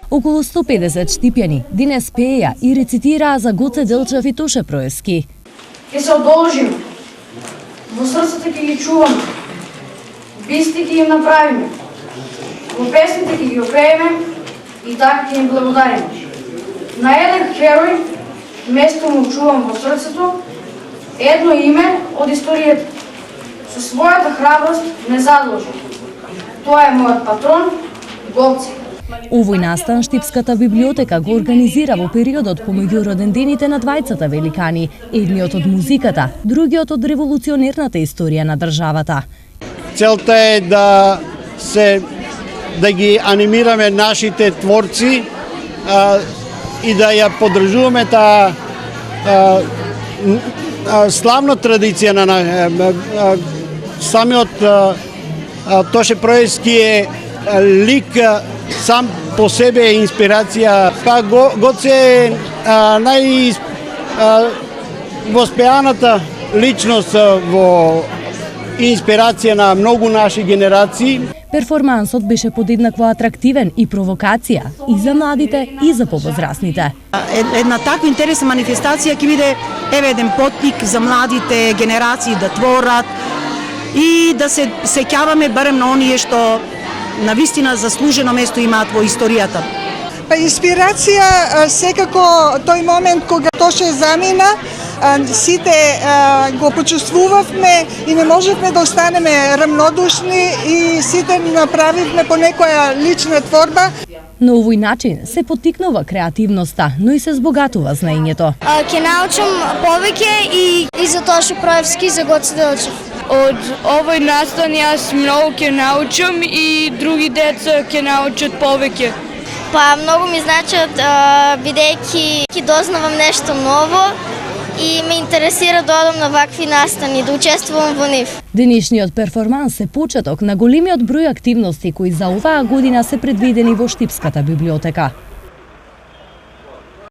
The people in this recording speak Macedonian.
Околу 150 штипјани денес пееја и рецитираа за Гоце Делчев и Тоше Проевски. Ке се одолжиме, во срцата ќе ги чуваме, бисти ќе им направиме, во песните ќе ги опееме и така ќе им благодариме. На еден херој место му чувам во срцето, едно име од историјата. Со својата храброст не задлужи. Тоа е мојот патрон, Гоце. Овој настан Штипската библиотека го организира во периодот помеѓу родендените на двајцата великани, едниот од музиката, другиот од револуционерната историја на државата. Целта е да ги анимираме нашите творци и да ја поддржуваме таа славна традиција на самиот Тоше Проевски е лик сам по себе е инспирација. Гоце е највоспеаната личност во инспирација на многу наши генерации. Перформансот беше подеднакво атрактивен и провокација и за младите и за повозрасните. Една таква интересна манифестација ќе биде еден поттик за младите генерации да творат и да се сеќаваме барем на оние што навистина заслужено место имаат во историјата. Па инспирација секако тој момент кога Тоше замина, сите го почувствувавме и не можевме да останеме рамнодушни и сите направивме по некоја лична творба. На овој начин се поттикнува креативноста, но и се збогатува знаењето. Ќе научам повеќе и за Тоше Проевски и за Гоце Делчев. Од овој настан јас многу ќе научам и други деца ќе научат повеќе. Па многу ми значат, бидејќи ќе дознавам нешто ново и ме интересира да одам на вакви настани, да учествувам во нив. Денешниот перформанс е почеток на големиот број активности кои за оваа година се предвидени во Штипската библиотека.